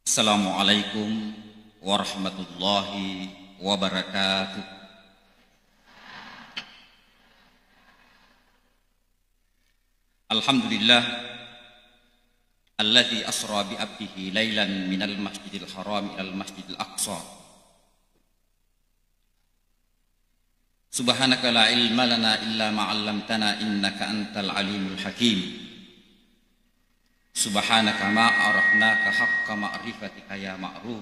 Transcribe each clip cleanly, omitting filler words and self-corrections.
Assalamualaikum warahmatullahi wabarakatuh. Alhamdulillah alladzi asra bi abdihi lailan minal masjidil haram ilal masjidil aqsa. Subhanaka la ilma lana illa ma 'allamtana innaka antal alimul hakim. Subhanaka ma arafnaka haqqa ma'rifatika ya ma'ruf.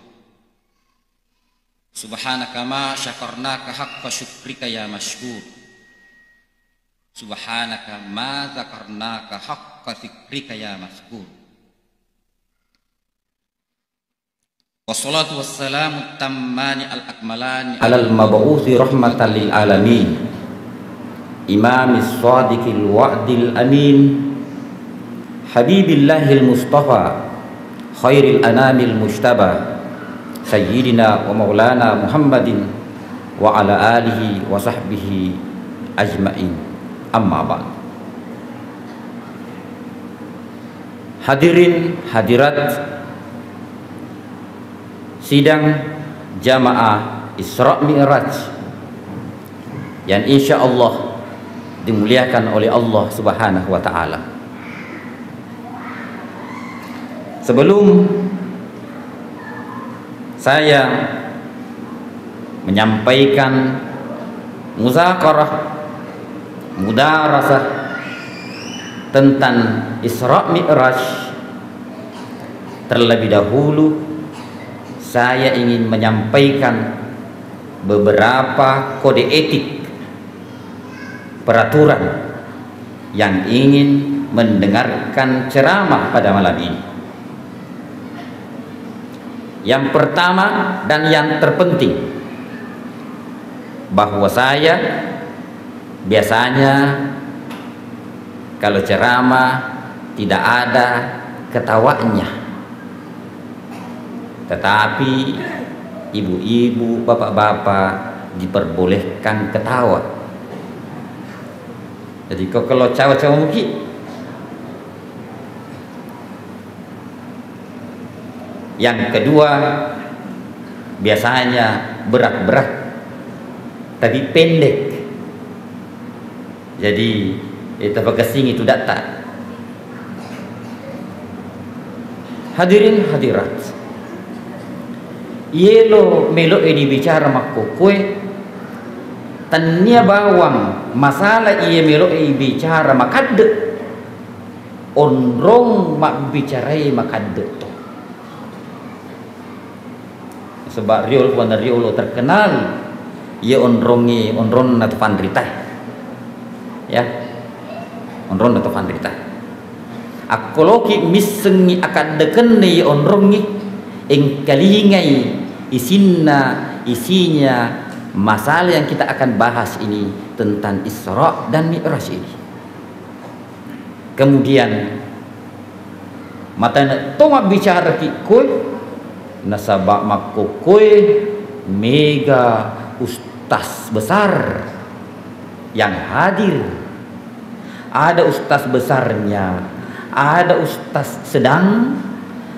Subhanaka ma syakarnaka haqqa syukrika ya mashkur. Subhanaka ma zakarnaka haqqa zikrika ya mazkur. Wassalatu wassalamu tammani al-akmalani alal mab'uthi rahmatan lil alamin, imamis sadiqil wa'dil amin, habibillahil mustafa, khairil anamil mujtaba, sayyidina wa maulana Muhammadin wa ala alihi wa sahbihi ajmain. Amma ba'd. Hadirin hadirat sidang jamaah Isra Mi'raj yang insya Allah dimuliakan oleh Allah Subhanahu wa ta'ala. Sebelum saya menyampaikan muzakarah mudarasah tentang Isra Mi'raj, terlebih dahulu saya ingin menyampaikan beberapa kode etik, peraturan yang ingin mendengarkan ceramah pada malam ini. Yang pertama dan yang terpenting, bahwa saya biasanya kalau ceramah tidak ada ketawanya, tetapi ibu-ibu, bapak-bapak diperbolehkan ketawa. Jadi kalau cawa-cawa mungkin yang kedua biasanya berat-berat tapi pendek. Jadi itu kesing itu data. Hadirin hadirat, yelo melo ini bicara makko kue tanya bawang masalah iya melo ini bicara makade onrong mak bicarai makade to. Sebab riol wana riolo terkenal ia onron atau pandrita ya, onron atau pandrita akoloki misengi akan deken ia onrongi ing kalingai isinya masalah yang kita akan bahas ini tentang Isra dan Mi'raj ini. Kemudian mata toma bicara ki koy nasabak makokoy mega ustaz besar yang hadir. Ada ustaz besarnya, ada ustaz sedang,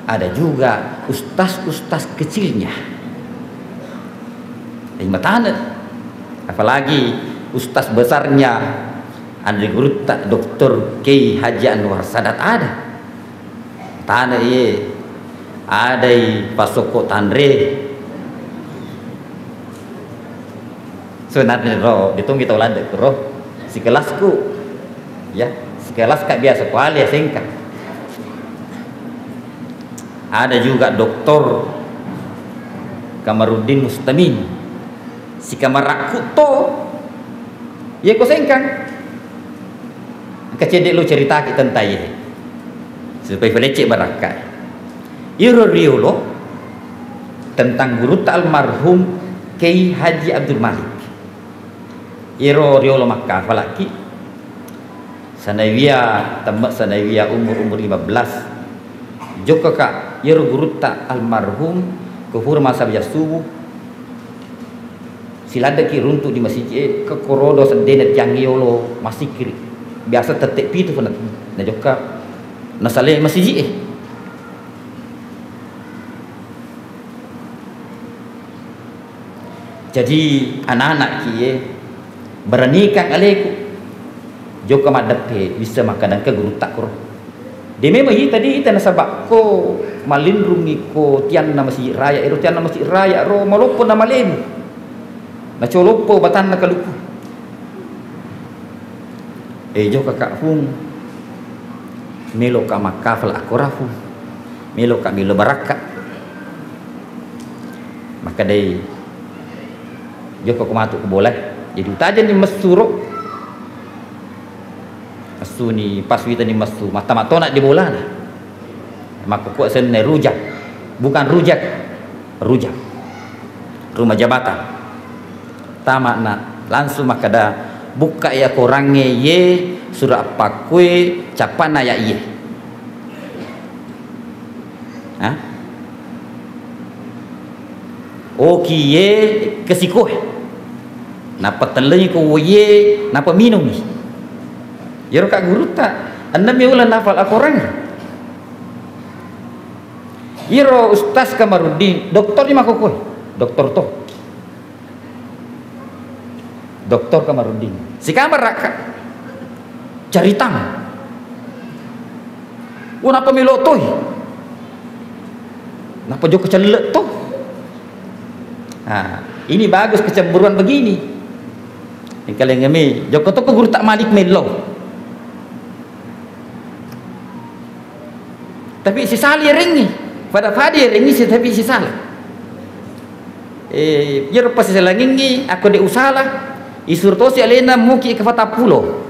ada juga ustaz-ustaz kecilnya. Apalagi ustaz besarnya ada guru tak Dr. Kiai Haji Anwar Sadat ada. Tanah ye ada pasoko tanre. Sunatnya roh ditung kita lada roh si kelasku ya, si kelas kak biasa kuali ya singkat. Ada juga Dr. Kamarudin Mustamin si Kamarakuto ya kau sengkang kecedek lu cerita kita tentang ye supaya pelecek barakai iro riolo tentang guru almarhum Kiai Haji Abdul Malik iro riolo Makkah falaki sanawia tamat sanawia umur 15 joko kak iro guru almarhum kufur masa biasa subuh silada ki runtuk di masjid ke korodo sedenet yang yolo masih kiri biasa tetek pitu pun na joka na saleh masjid Jadi anak-anak kie beranikan aleku joka madape bisa makan ke guru tak kuro. Dia memang tadi nasabak ko malindrungi ko tian nama si raya ero tian nama si raya ro malopo nama lemu. Na colopo batan na kaluku. Joka kak hung melo ka makafal akorafu melo ka melo baraka. Maka dai joka ko matu ko boleh. Jadi utajan ni mesuro masu ni paswita ni masu mata-mata nak dibola lah. Maka kuat sen rujak, bukan rujak, rujak rumah jabatan tamak nak langsung maka dah buka ya korangnya ye surah apa kue capana ya ye oki ye kesikoh napa teleng ko ye napa minum ni ya kak guru tak anda miulah nafal Al-Quran. Iro Ustaz Kamarudin doktor ni makokoi doktor to doktor Kamarudin si kamar raka cari tang napa milo toy napa joko celek to. Ini bagus kecemburuan begini. Kalau ngemi joko to guru tak malik melo. Tapi si sali ringi pada padi ringi si tapi si salah ya pas si salangingi aku di usaha isurto si alena muki ke fata pulo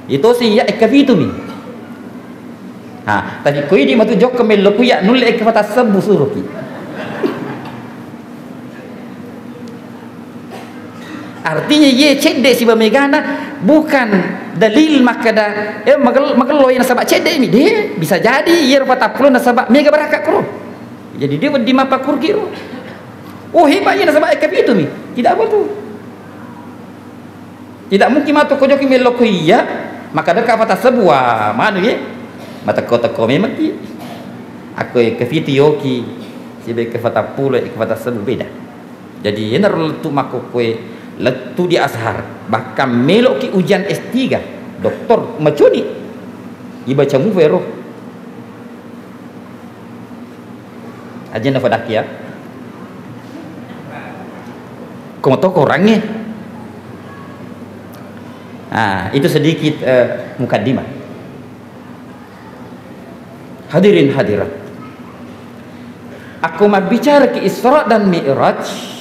itu si ya ekavitu mi tadi koi di matu jok kemelo kuya nulle ke fata sebu suruki artinya ye cedek si bamegana bukan dalil makada magal lo yang nasabak cedek ini dia bisa jadi ye fata pulo nasabak mega barakat kuro. Jadi dia di mapa kurgiro. Oh hebatnya nasabak ekap itu mi. Tidak apa tu. Tidak mungkin matu ko joki melo kuya maka dekat fata sebuah mana ye mata kota ko memang ki. Aku ekap itu yoki si be ke fata pulo ke fata sebu beda. Jadi ye nar tu mako kue letu di Azhar bahkan melok ki ujian S3 doktor macuni ibaca mu vero aja na fadak ya komo to orangnya itu sedikit mukaddimah. Hadirin hadirat, aku mau bicara ke Isra dan Mi'raj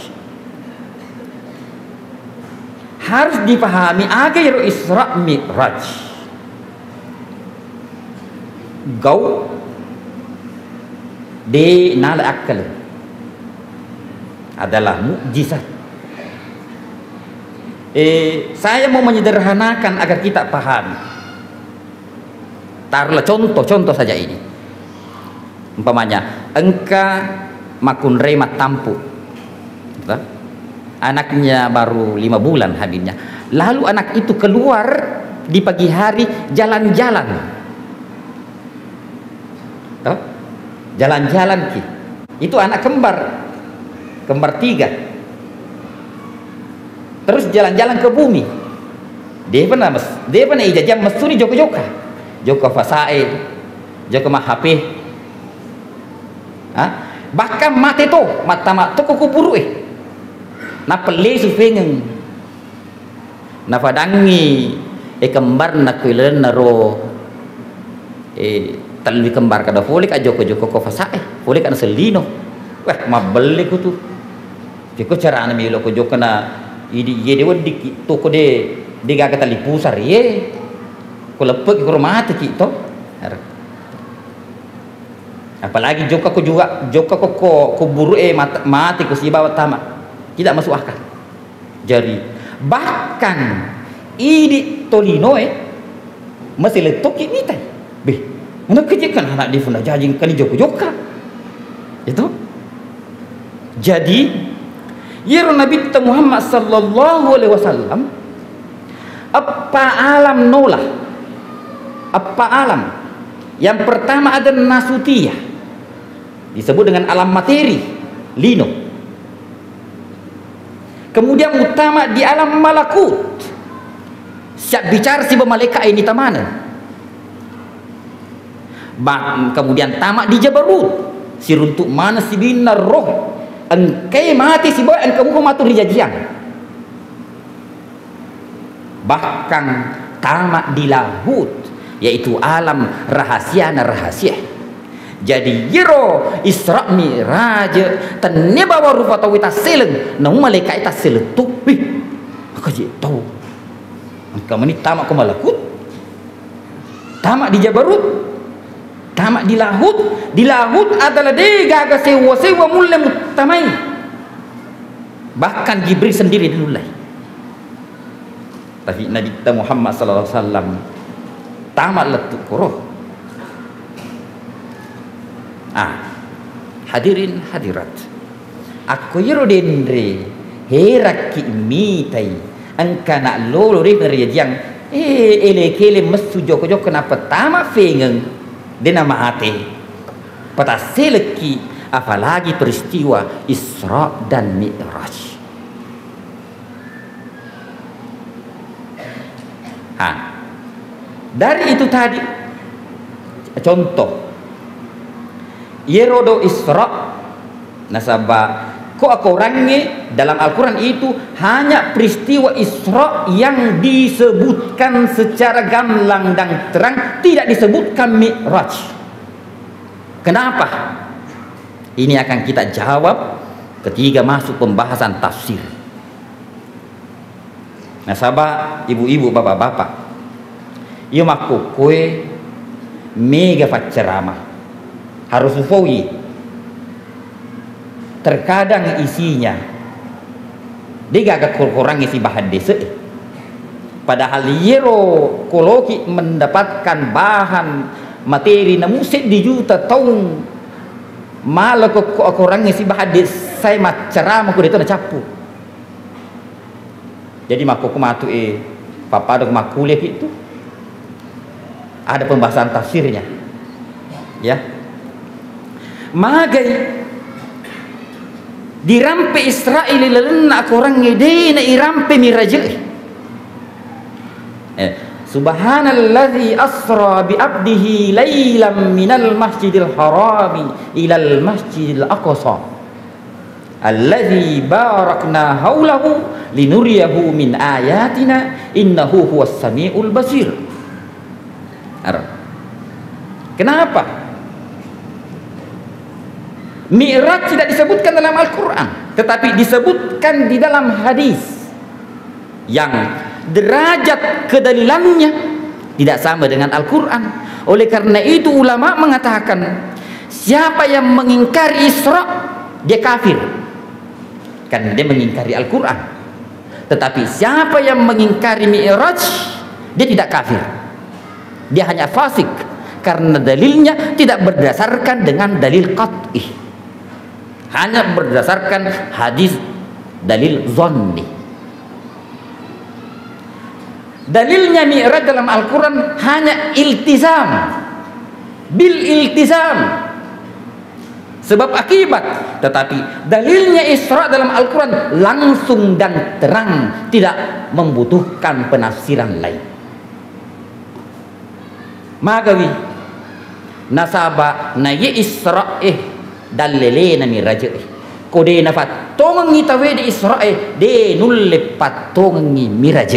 harus dipahami agar Isra Mi'raj gau de nal akal adalah mukjizat. Saya mau menyederhanakan agar kita paham. Taruhlah contoh saja ini. Umpamanya engka makun remat tampu, anaknya baru 5 bulan habibnya, lalu anak itu keluar di pagi hari jalan-jalan, jalan-jalan ki itu anak kembar 3 terus jalan-jalan ke bumi. Dia pernah ijajah mesuri joka fasae joka mahape bahkan mate to mata ko kuburu na pele su fengeng na fadangi kembar na kuilen na ro talwi kembar kada folik a joko ko fasae folik ana selino wah mabelle ko tu joko cara ana milo ko joko na idi ye de wadi to ko de gaga tali pusar ye ko lepek ko mate ki to apalagi joka ko buru mati ko si bawa tamak tidak masuk akal. Jadi bahkan idi tolino masih letok ini tay be mana kejekan anak di funda jajing kali joka itu. Jadi ya Nabi Muhammad sallallahu alaihi wasallam apa alam nolah apa alam yang pertama ada nasutiyah disebut dengan alam materi lino kemudian utama di alam malakut. Siap bicara si malaikat ini tamana. Kemudian tamak di jabarut, si runtuk mana si binar roh, engkai mati si boy engkau matur di jajian. Bahkan tamak di lahut, yaitu alam rahasia na rahasia. Jadi yero Isra Mi'raj taneba waru fatawita seleng na malaikat ita seletup maka je tahu engkau ni tamak ke malakut, tamak di jabarut, tamak di lahut. Di lahut adalah dega sewa mulai mutamai, bahkan Jibril sendiri dinulai. Tapi Nabi kita Muhammad sallallahu alaihi wasallam tamat letuk kuroh. Hadirin hadirat, aku yero dendre heraki mitai angka nak lolo re yang ele kele mesu joko kenapa tamak fengeng dena maate pada seleki, apalagi peristiwa Isra dan Mi'raj. Dari itu tadi contoh Yerodo Isra nasabah kok aku orangnya dalam Al-Quran itu hanya peristiwa Isra yang disebutkan secara gamblang dan terang, tidak disebutkan Mi'raj. Kenapa? Ini akan kita jawab ketika masuk pembahasan tafsir. Nasabah ibu-ibu bapak-bapak, iyo maku kue mega ceramah harus ufowi. Terkadang isinya dia agak kurang isi bahan desa, padahal yero koloki mendapatkan bahan materi na musik di juta tahun malah kok kurang isi bahan desa. Saya ceramah ku itu na capu. Jadi maku kumatu papa dok makuliah itu ada pembahasan tafsirnya, ya. Magai dirampe Israel lelena korang ngede na irampe Mi'raj. Subhanalladzi asra bi abdihi lailan minal masjidil harami ilal masjidil aqsa alladzi barakna haulahu linuriyahu min ayatina innahu huwas samiul basir. Kenapa Mi'raj tidak disebutkan dalam Al-Quran, tetapi disebutkan di dalam hadis yang derajat kedalilannya tidak sama dengan Al-Quran. Oleh karena itu ulama mengatakan siapa yang mengingkari Isra dia kafir, kan dia mengingkari Al-Quran. Tetapi siapa yang mengingkari Mi'raj dia tidak kafir, dia hanya fasik karena dalilnya tidak berdasarkan dengan dalil qat'i, hanya berdasarkan hadis dalil zonni. Dalilnya Mi'raj dalam Al-Quran hanya iltizam, bil iltizam, sebab akibat. Tetapi dalilnya Isra dalam Al-Quran langsung dan terang, tidak membutuhkan penafsiran lain. Magawi nasaba na ye Isra dalele na Mi'raj kode na patong ngitawe di Isra de nulle patong ngi Mi'raj.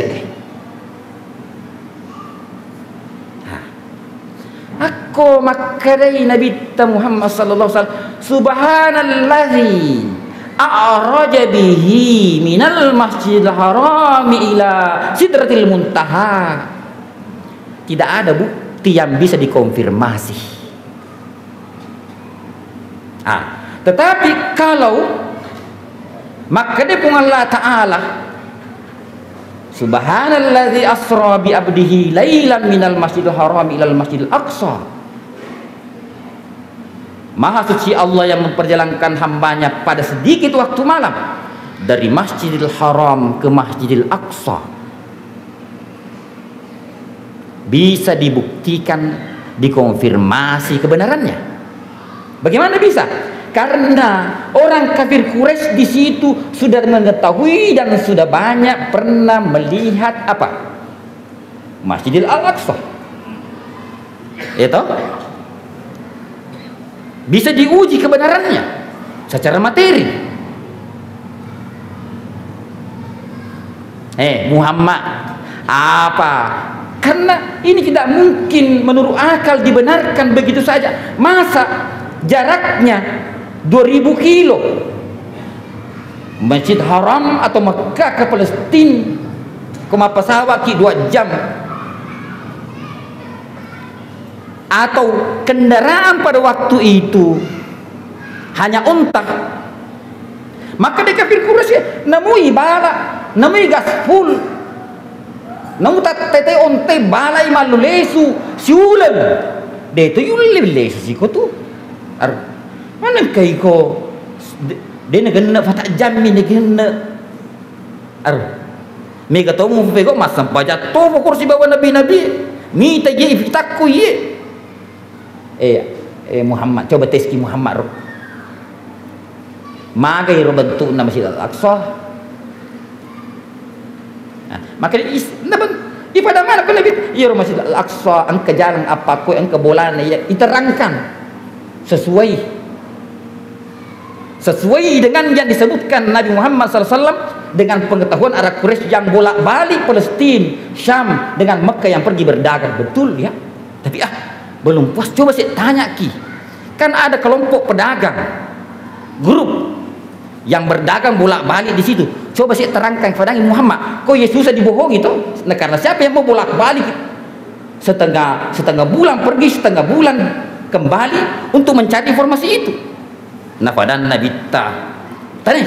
Aku makadai Nabi Muhammad sallallahu alaihi wasallam subhanallazi a'raja bihi minal masjidil harami ila sidratil muntaha. Tidak ada bukti yang bisa dikonfirmasi. Tetapi kalau maka dia pun Allah Ta'ala subhanalladzi asra bi abdihi lailan minal masjidil haram ilal masjidil aqsa, maha suci Allah yang memperjalankan hambanya pada sedikit waktu malam dari masjidil haram ke masjidil aqsa. Bisa dibuktikan, dikonfirmasi kebenarannya. Bagaimana bisa? Karena orang kafir Quraisy di situ sudah mengetahui dan sudah banyak pernah melihat apa? Masjidil Al-Aqsa. Itu bisa diuji kebenarannya secara materi. Muhammad apa? Karena ini tidak mungkin menurut akal dibenarkan begitu saja. Masa jaraknya 2000 kilo Masjid Haram atau Mekah ke Palestina koma pesawat 2 jam, atau kendaraan pada waktu itu hanya unta, maka dia kafir Quraisy namui bala, namui gaspul, namu tete onte balai malu lesu siulan de itu yulil lesu siko tu ar mana kai ko de negana fata jammi negana ar mega to mu pego masam paja to kursi bawa nabi mi taji iftakku ye Muhammad coba teski Muhammad magai ro bentuk na Masjid Al-Aqsa. Maka di pada mana kau nabi ya Masjid Al-Aqsa angka jalan apa kau angka bola ya diterangkan sesuai dengan yang disebutkan Nabi Muhammad SAW dengan pengetahuan Arab Quraisy yang bolak-balik Palestina, Syam dengan Mekah yang pergi berdagang, betul ya. Tapi belum puas, coba saya tanya ki, kan ada kelompok pedagang, grup yang berdagang bolak-balik di situ. Coba saya terangkan kepada Muhammad, kok Yesus dibohongi itu? Nah, karena siapa yang mau bolak-balik setengah bulan pergi, setengah bulan kembali untuk mencari informasi itu. Nah, pada Nabi tadi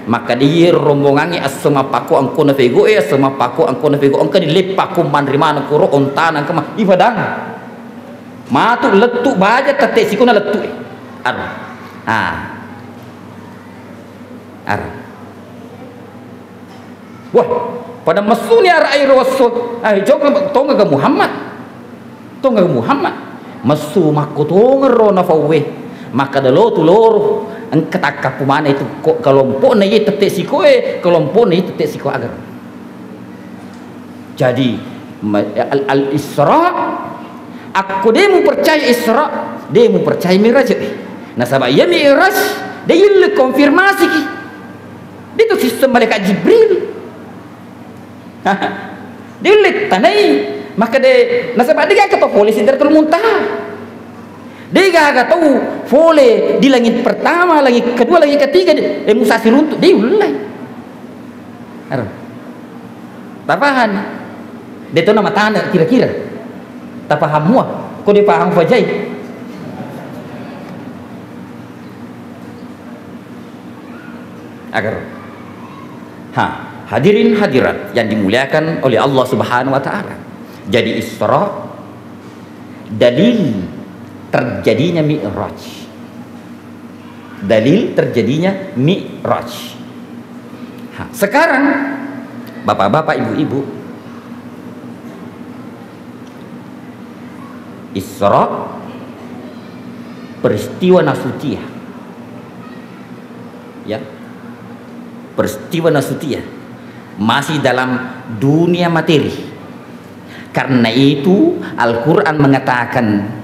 maka dia rombongannya asma paku angko na fego asma paku angko na fego angka dilip paku manrimana kuro ontana kama ifadang matu letuk baja tete sikuna letuk wah pada masunya air rasul coba tonga ke Muhammad masu maku tonga rona fawe maka dalo tu loro angkat akapu mana itu kelompok na ye tete sikoe kelompok na ye tete siko agar. Jadi al-Isra aku demu percaya Isra demu percaya Mi'raj. Nah sabab ya Mi'raj dia ile konfirmasi ki dia tu sistem malaikat Jibril dia ile tanai maka dia nah sabab dia kata polisi Sidratul Muntaha. Dia gak tahu boleh di langit pertama, langit kedua, langit ketiga musafir untuk dia ulai. Tak paham. Dia tu nama tanda kira-kira. Tak paham muah. Kau dia paham fajai. Agar hadirin hadirat yang dimuliakan oleh Allah Subhanahu wa taala. Jadi Isra dalil terjadinya Mi'raj. Dalil terjadinya Mi'raj. Sekarang bapak-bapak, ibu-ibu, Isra peristiwa Nasutiyah. Ya. Peristiwa Nasutiyah masih dalam dunia materi. Karena itu Al-Qur'an mengatakan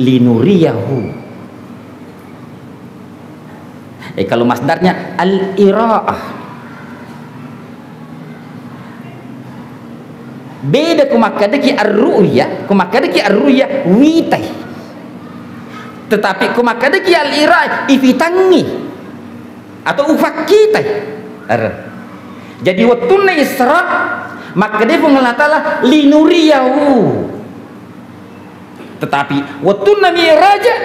linuriyahu. Kalau masdarnya al-ira'ah. Beda kumakadaki ar-ru'ya, kumakadaki ar-ru'ya witai. Tetapi kumakadaki al-ira'ah ifitangi atau ufakitai. Jadi watunna Isra maka dia mengatala linuriyahu. Tetapi waktu Nabi Raja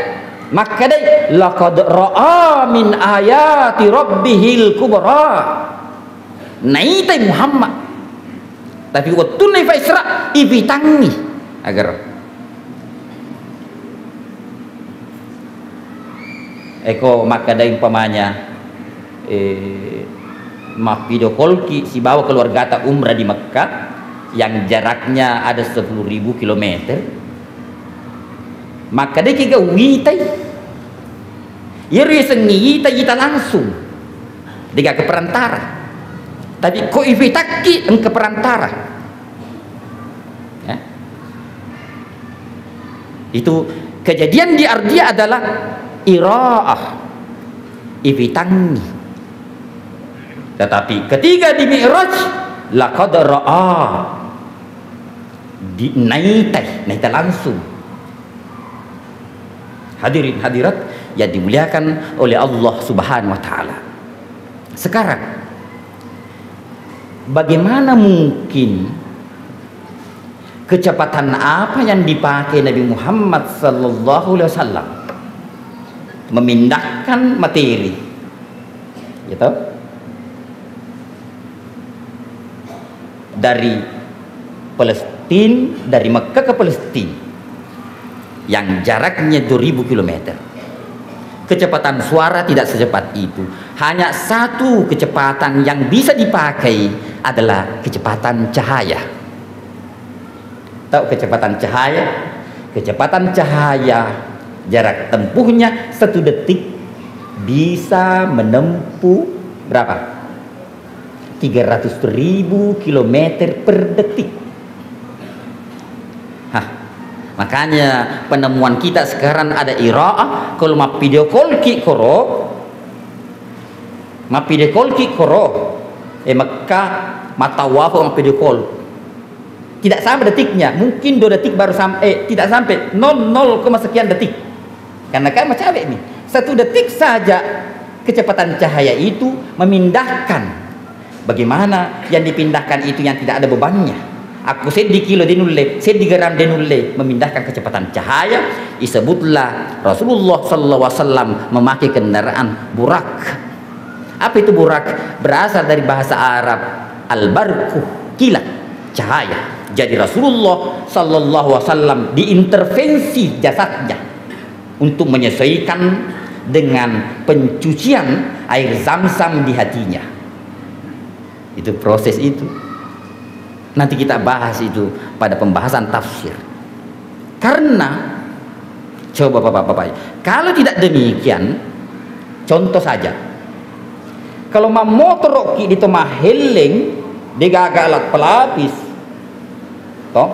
maka dia laqad ra'a min ayati rabbihil kubra naitai Muhammad. Tapi waktu Nabi Isra ibitangi agar maka dia umpamanya video call si bawa keluarga ta umrah di Mekah yang jaraknya ada 10.000 kilometer. Maka dia kira witai Iri sengi kita langsung dengan ke perantara. Tapi ko ifitaki ke perantara. Ya. Itu kejadian di Ardia adalah ira'ah, ifitangi. Tetapi ketika di Mi'raj laqad ra'a, di naita langsung. Hadirin hadirat yang dimuliakan oleh Allah Subhanahu wa taala. Sekarang bagaimana mungkin kecepatan apa yang dipakai Nabi Muhammad sallallahu alaihi wasallam memindahkan materi, gitu, dari Palestina, dari Mekah ke Palestina yang jaraknya 2000 km. Kecepatan suara tidak secepat itu. Hanya satu kecepatan yang bisa dipakai adalah kecepatan cahaya. Tahu kecepatan cahaya? Kecepatan cahaya jarak tempuhnya 1 detik bisa menempuh berapa? 300.000 km per detik. Makanya penemuan kita sekarang ada ira'ah. Kalau ma video call ki koro, Mekah matawaf ma video call tidak sampai detiknya, mungkin 2 detik baru sampai, tidak sampai 0, sekian detik. Karena kan macam ini 1 detik saja kecepatan cahaya itu memindahkan. Bagaimana yang dipindahkan itu yang tidak ada bebannya? Aku sedi kilo dinulle, sedi gram dinulle, memindahkan kecepatan cahaya. Disebutlah Rasulullah sallallahu alaihi wasallam memakai kendaraan burak. Apa itu burak? Berasal dari bahasa Arab al-barku, kilat, cahaya. Jadi Rasulullah sallallahu alaihi wasallam diintervensi jasadnya untuk menyesuaikan dengan pencucian air zam-zam di hatinya. Itu proses itu. Nanti kita bahas itu pada pembahasan tafsir. Karena coba Bapak-bapak, kalau tidak demikian, contoh saja. Kalau motor di tengah heleng digagal alat pelapis, toh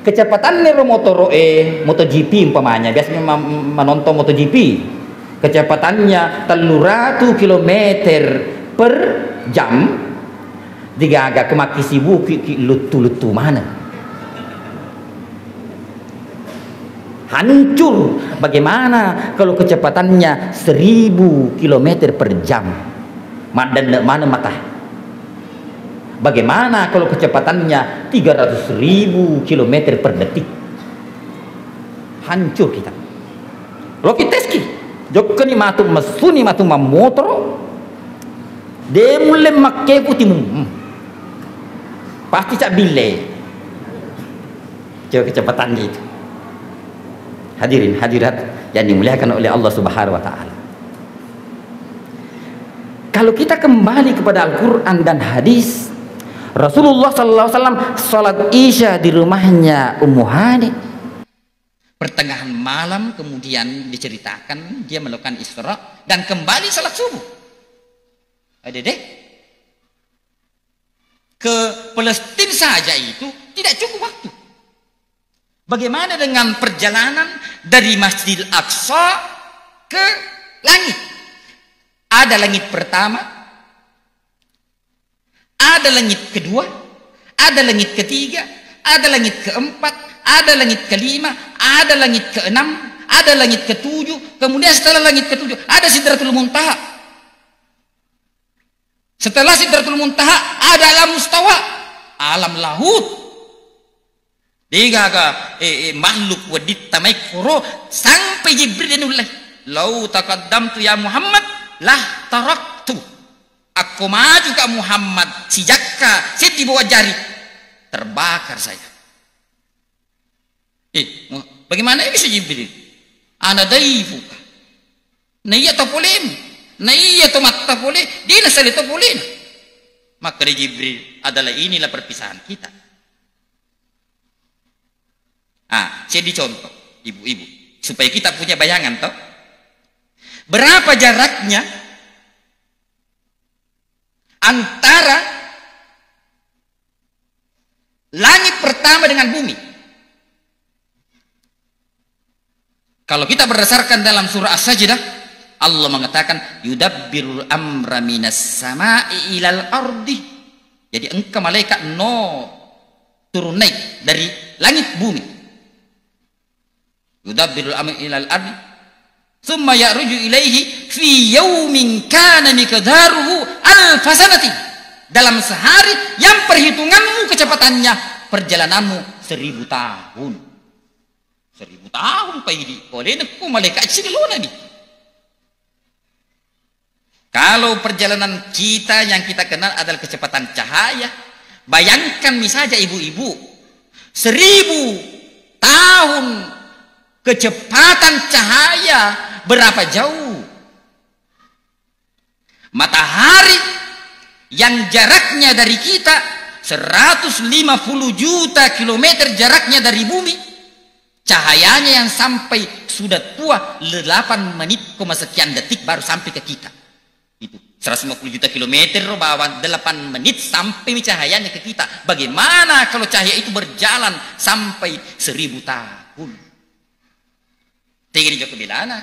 kecepatan motor MotoGP umpamanya, biasanya menonton MotoGP, kecepatannya 300 km per jam. Digaga kemaki sibuk ki lutu mana, hancur. Bagaimana kalau kecepatannya 1000 km per jam, mana mata? Bagaimana kalau kecepatannya 300.000 km per detik? Hancur kita. Lo kita ski jokani matu masuni matu motor de mulai makke putihmu pasti cak bile. Coba kecepatan gitu. Hadirin hadirat yang dimuliakan oleh Allah Subhanahu wa taala. Kalau kita kembali kepada Al-Qur'an dan hadis, Rasulullah sallallahu alaihi wasallam salat Isya di rumahnya Ummu Hani. Pertengahan malam kemudian diceritakan dia melakukan Isra dan kembali salat subuh. Adek ke Palestina saja itu tidak cukup waktu. Bagaimana dengan perjalanan dari Masjidil Aqsa ke langit? Ada langit pertama, ada langit kedua, ada langit ketiga, ada langit keempat, ada langit kelima, ada langit keenam, ada langit ketujuh. Kemudian setelah langit ketujuh ada Sidratul Muntaha. Setelah Sidratul Muntaha ada alam mustawa, alam lahut. Digaga makhluk wadit tamai koro sampai Jibril dinulai. Lau taqaddamtu ya Muhammad lah taraktu. Aku maju ke Muhammad si jakka si di bawah jari terbakar saya. Bagaimana bisa Jibril? Ana daifuka. Naya topolem. Nah iya tomat boleh, dia nasali to boleh. Maka Jibril adalah inilah perpisahan kita. Saya dicontoh ibu-ibu supaya kita punya bayangan toh. Berapa jaraknya antara langit pertama dengan bumi? Kalau kita berdasarkan dalam surah As-Sajdah, Allah mengatakan yudabbirul amra minas sama'i ilal ardi. Jadi engkau malaikat turun naik dari langit bumi. Yudabbirul amra ilal ardi thumma ya'ruju ilaihi fi yaumin kana miqdaruhu alfasanati. Dalam sehari yang perhitunganmu kecepatannya perjalananmu 1000 tahun. 1000 tahun paidi. Boleh nak malaikat silona ni. Kalau perjalanan kita yang kita kenal adalah kecepatan cahaya, bayangkan misalnya ibu-ibu 1000 tahun kecepatan cahaya berapa jauh? Matahari yang jaraknya dari kita 150 juta kilometer jaraknya dari bumi, cahayanya yang sampai sudah tua 8 menit, sekian detik baru sampai ke kita. Itu 150 juta kilometer bawa 8 menit sampai cahayanya ke kita. Bagaimana kalau cahaya itu berjalan sampai 1000 tahun? Tinggal kebilana.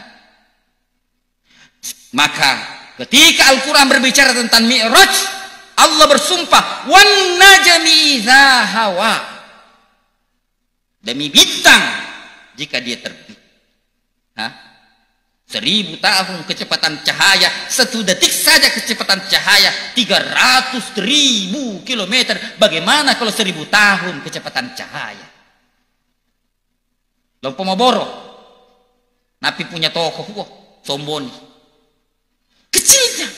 Maka ketika Al-Quran berbicara tentang Mi'raj, Allah bersumpah wan najmi idza hawa, demi bintang jika dia terbit. 1000 tahun kecepatan cahaya, 1 detik saja kecepatan cahaya 300.000 kilometer. Bagaimana kalau 1000 tahun kecepatan cahaya? Lompo maboro napi punya toko somboni kecilnya.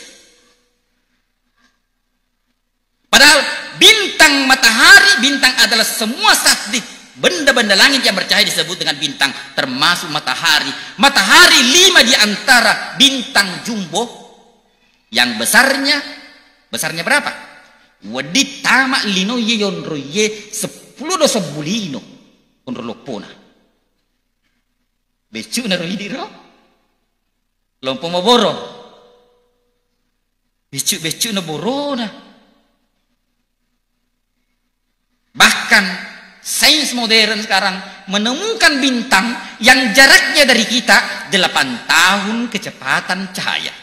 Padahal bintang matahari, bintang adalah semua satelit, benda-benda langit yang bercahaya disebut dengan bintang, termasuk matahari. Matahari 5 di antara bintang jumbo yang besarnya berapa? Wadit tama lino ye yonro ye 10 dosa bulino onro lopona. Becu na roidiro lompo maboro. Becu na borona. Bahkan sains modern sekarang menemukan bintang yang jaraknya dari kita 8 tahun kecepatan cahaya.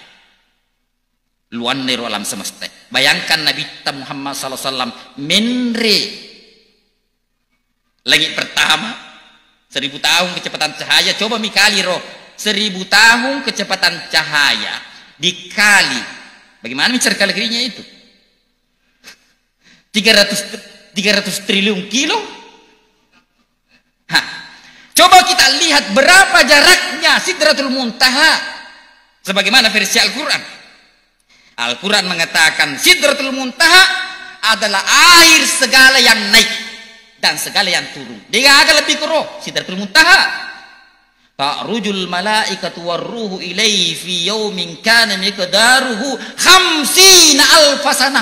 Luan nero alam semesta. Bayangkan Nabi Muhammad SAW menre langit pertama 1000 tahun kecepatan cahaya. Coba mikali roh 1000 tahun kecepatan cahaya dikali, bagaimana mencari kalorinya itu? 300 triliun kilo. Coba kita lihat berapa jaraknya Sidratul Muntaha sebagaimana versi Al-Quran. Al-Quran mengatakan Sidratul Muntaha adalah akhir segala yang naik dan segala yang turun. Dia agak lebih keroh Sidratul Muntaha. Ta'rujul malaikatu warruhu ilaihi fi yaumin kana miqdaruhu 50 alfasana.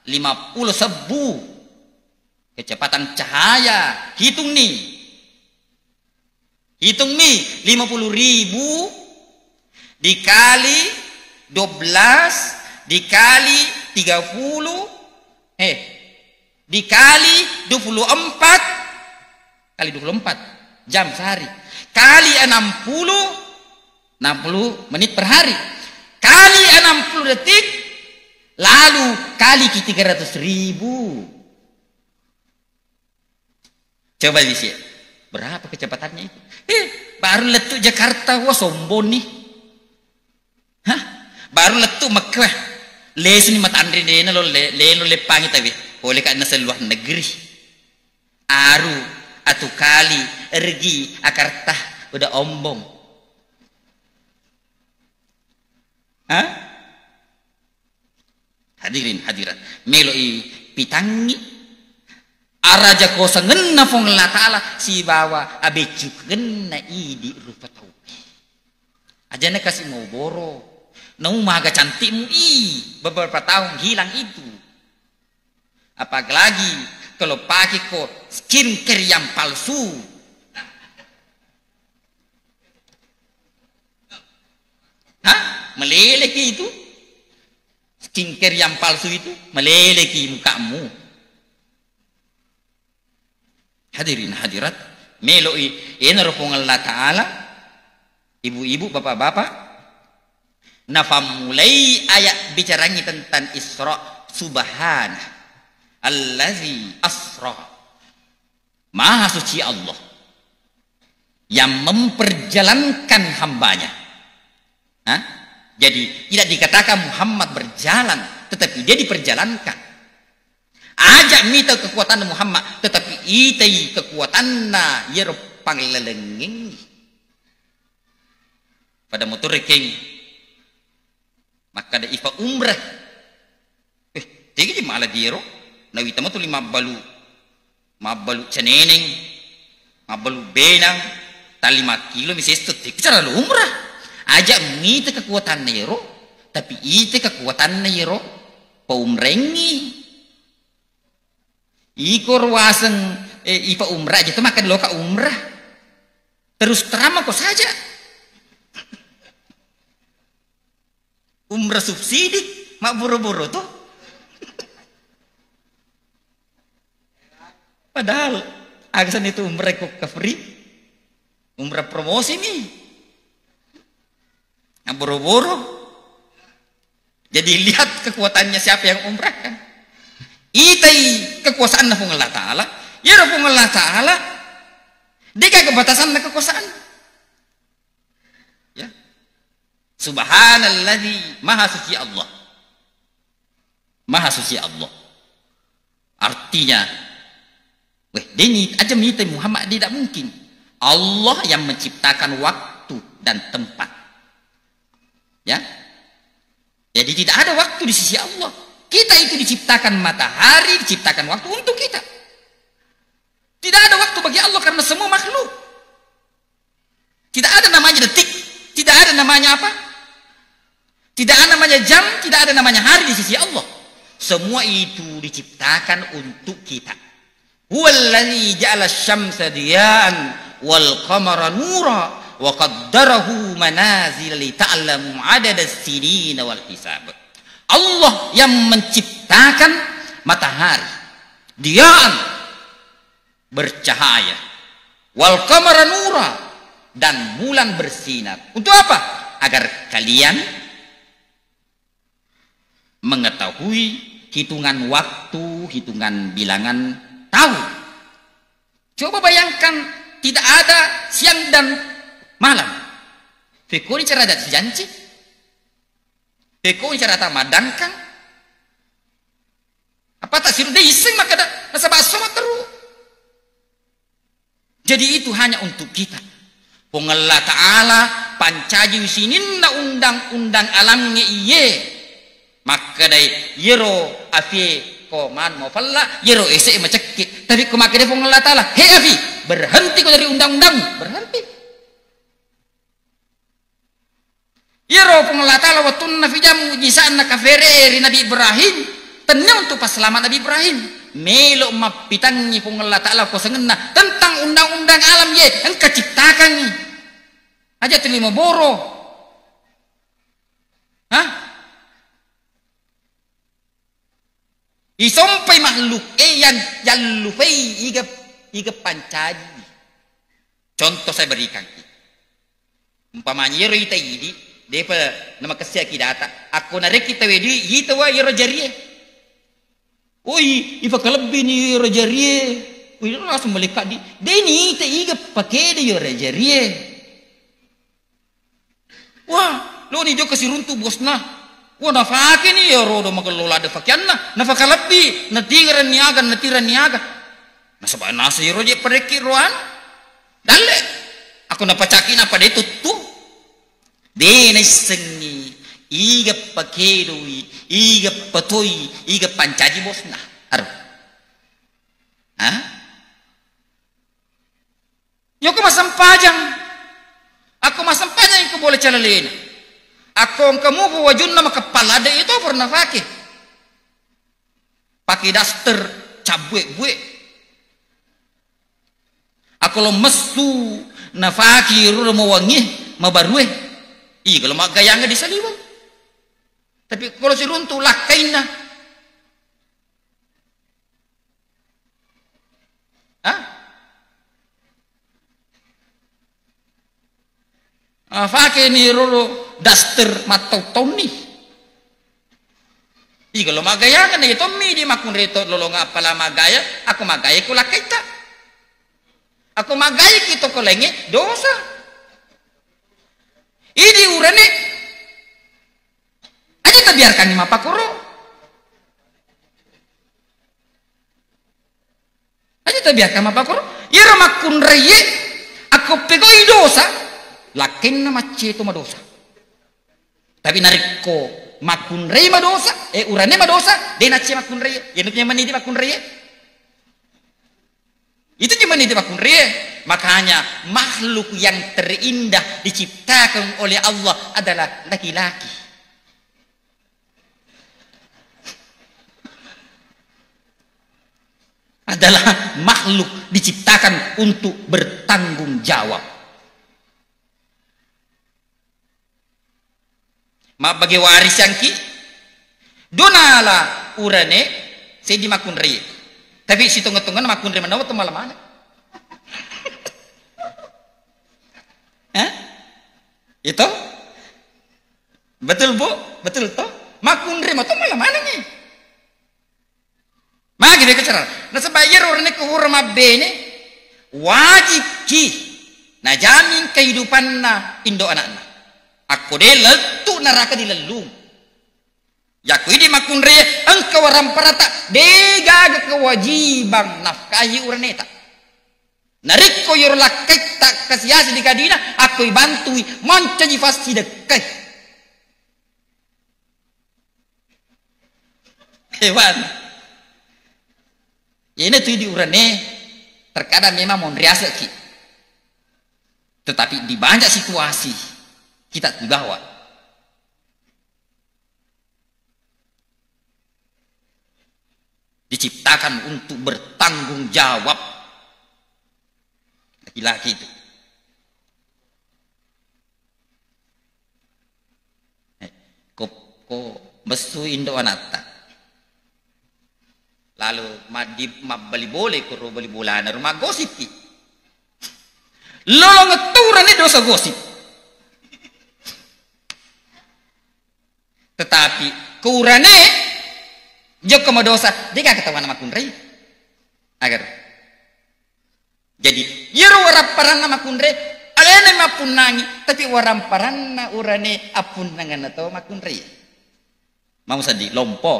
50.000 kecepatan cahaya. Hitung nih 50.000 dikali 12 dikali 30 dikali 24 kali 24 jam sehari kali 60 menit per hari kali 60 detik lalu kali 300.000. Coba lihat berapa kecepatannya itu. Baru letuk Jakarta wah sombong nih. Baru letuk Mekah. Les ni mata Andre dena lo lepangi tapi boleh kan nasa luar negeri. Aru atau kali ergi Jakarta udah ombong. Hadirin hadirat meloi pitangi araja kosa ngenna fong Allah Ta'ala si bawa abecu genna idi rupa tau ajana kasih mau boro nau maga cantikmu beberapa tahun hilang itu. Apalagi kalau pakai kok skincare yang palsu. meleleki itu. Skincare yang palsu itu meleleki mukamu. Hadirin hadirat, meloi eneropong Allah Ta'ala, ibu-ibu, bapak-bapak, nafam mulai ayat bicaranya tentang Isra. Subhanah allazi asra, maha suci Allah yang memperjalankan hambanya. Jadi tidak dikatakan Muhammad berjalan, tetapi dia diperjalankan. Ajak mita kekuatan Muhammad, tetapi itai kekuatanna yerpang lelengeng. Pada motor reking, maka ada ifa umrah. Tiga di malah diero, nawi tamu tu 5 balu ceneneng, 5 balu benang, tali 5 kilo misalnya itu cara umrah. Ajak mita kekuatan nero, tapi itu kekuatan nero paumrengi. Ikor waseng ipa umrah aja tu makan loka umrah. Terus terama kok saja. Umrah subsidi, mak buru-buru tuh. Padahal agasan itu umrah kok free, umrah promosi nih, boro-boro. Jadi lihat kekuatannya siapa yang umrah kan? Itai kekuasaan nafung Allah Ta'ala, ya nafung Allah Ta'ala, deka kebatasan na kekuasaan. Ya, Subhanalladzi, maha suci Allah, maha suci Allah. Artinya Deni aja minta Muhammad tidak mungkin. Allah yang menciptakan waktu dan tempat. Ya. Jadi tidak ada waktu di sisi Allah. Kita itu diciptakan matahari, diciptakan waktu untuk kita. Tidak ada waktu bagi Allah karena semua makhluk. Tidak ada namanya detik, tidak ada namanya apa? Tidak ada namanya jam, tidak ada namanya hari di sisi Allah. Semua itu diciptakan untuk kita. Huwallazi ja'ala asy-syamsa diya'an wal qamara nura wa qaddarahu manazila li ta'lamu 'adada as-sinina wal hisab. Allah yang menciptakan matahari diya'an bercahaya, wal qamara nura dan bulan bersinar. Untuk apa? Agar kalian mengetahui hitungan waktu, hitungan bilangan tahu. Coba bayangkan tidak ada siang dan malam. Fikuni cara dat janji. Fikuni cara tamadangkan. Apa tak siru deh iseng maka dah nasabah sama terus. Jadi itu hanya untuk kita. Allah Ta'ala pancaji sinin na undang-undang alamnya iye. Maka day yero afi koman mau falla yero ese macekki tapi ko makade fong Allah Taala he afi berhenti ko dari undang-undang berhenti yero fong Allah Taala watunna fi jam mujizana kafere Nabi Ibrahim tenang untuk pas selamat Nabi Ibrahim melo mapitangi fong Allah Taala ko sengenna tentang undang-undang alam ye engka ciptakan ni aja terima boro isompai makhluk yang lupai iga pancaji. Contoh saya berikan. Umpamanya yero ita idi, depa nama kesya kidata. Aku narek kita wedi, ita wa yero jarie. Oi, ifa kalebih ni yero jarie. Oi, langsung melekat di. Deni ita iga pakai de yero jarie. Wah, lo ni jo kasih runtuh bosna. Wah nafaki ni ya rodo magalola de fakianna nafaka lebih natiran niaga nasaba nasi roje pereki roan dalle aku napacakin apa de tuttu de nesengi iga pakedoi iga patoi iga pancaji bosna aru yoko masam pajang aku boleh calalena. Aku kamu wajun nama kepala ada itu pernah pakai daster cabue. Aku lo mesu nafaki ru mau wangi mau barue. Iya kalau mak gayangnya di saliwang. Tapi kalau si runtuh lakaina. Hah? Fake ni rolo daster matau toni. Ih kalau magaya kan itu mi di makun reto lolo ngapala magaya, aku magaya ko lakaita. Aku magaya kita ko lenge dosa. Idi urane. Aja kita biarkan ni mapakuro. Aja kita biarkan mapakuro. Ira makun reye aku pegoi dosa. Lakin na macce itu madosa. Tapi nariko makun reye madosa, urane madosa, de nace makun reye. Yenutnya mani di makun reye. Itu cuma di makun reye. Makanya makhluk yang terindah diciptakan oleh Allah adalah laki-laki. Adalah makhluk diciptakan untuk bertanggung jawab. Ma bagi waris yang ki donala urane saya di makun reye. Tapi si tunggu-tunggu makun reye mana waktu malam mana? Hah? Itu betul bu, betul toh? Makun reye tuh malam mana nih? Magi dia kecara. Nah sebayar urane ke urma bene wajib ki. Nah jamin kehidupan na indo anak-anak. Aku de letu neraka di lelung. Yaku ini makun re engkau ramparata dega kewajiban nafkahi uraneta. Nariko yor lakai tak kasiasi di kadina aku bantui moncaji fasti dekai. Hewan. Ini tuh di urane terkadang memang mondriasa ki. Tetapi di banyak situasi kita dibawa. Diciptakan untuk bertanggung jawab. Laki-laki itu. Ko besu indo anata. Lalu bali boleh kuro bali bulan rumah gosip ki. Lolo ngeturan ini dosa gosip. Tetapi kurane joko dosa dia gak ketahuan nama kunrei agar jadi yero waraparan nama kunrei alena mapun nangi tapi waramparan na urane apun nangan atau makunrei mau sadi lompo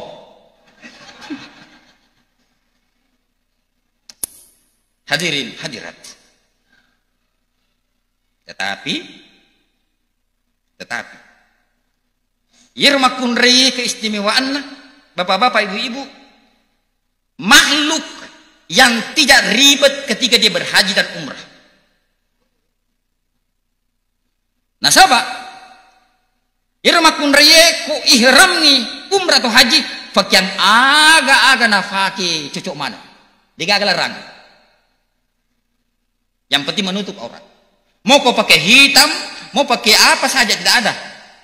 hadirin hadirat tetapi irma kunrei keistimewaan bapak-bapak ibu-ibu makhluk yang tidak ribet ketika dia berhaji dan umrah. Nah sahabat irma kunrei ku ihram ni umrah atau haji fakian aga-aga nafaki cocok mana dia agak larang yang penting menutup aurat mau kau pakai hitam mau pakai apa saja tidak ada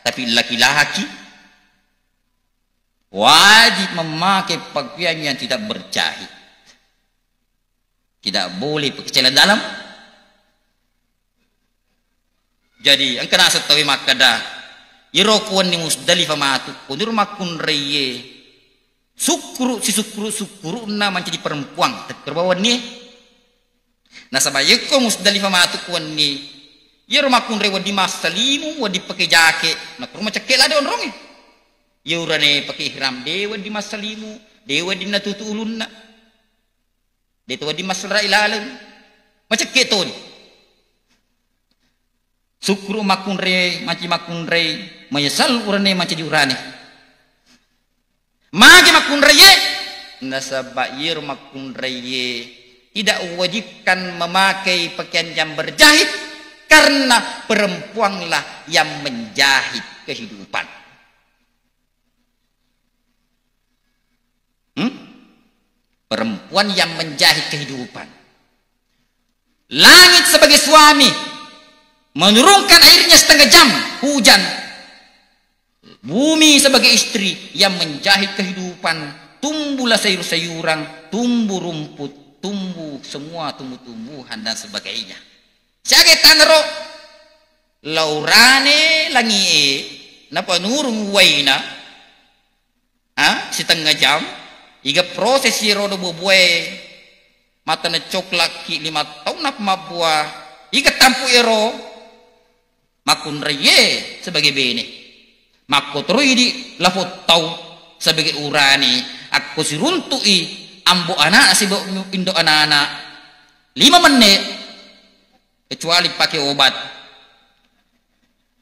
tapi laki-laki wajib memakai pakaian yang tidak berjahit. Tidak boleh pakai celana dalam. Jadi engkau nak setahui makada irokuan ni Musdalifah matu kundur makun reye sukru na menjadi perempuan terbawa ni. Nah sabaya ko Musdalifah matu kuan ni iro makun reye wadi masalimu wadi pakai jaket nak rumah cekek lah ada orang ni. Yurane pakai ihram dewa di masalimu dewa di natutu ulunna dewa di masra ilalam macam keton sukru makun re menyesal urane macam diurane magi makun reye nasabair makun reye tidak wajibkan memakai pakaian yang berjahit karena perempuanlah yang menjahit kehidupan. Perempuan yang menjahit kehidupan. Langit sebagai suami menurunkan airnya setengah jam hujan Bumi sebagai istri yang menjahit kehidupan, tumbuhlah sayur-sayuran, tumbuh rumput, tumbuh semua tumbuh-tumbuhan dan sebagainya. Siaga tanro laurane langi napa nurung waina setengah jam iga proses rodo bubuai mata na coklat ki 5 tahun nap mabua iga tampu ero makun reye sebagai bene makko troidi lafot tau sebagai urani aku siruntui ambo anak si indo anak-anak 5 menit kecuali pakai obat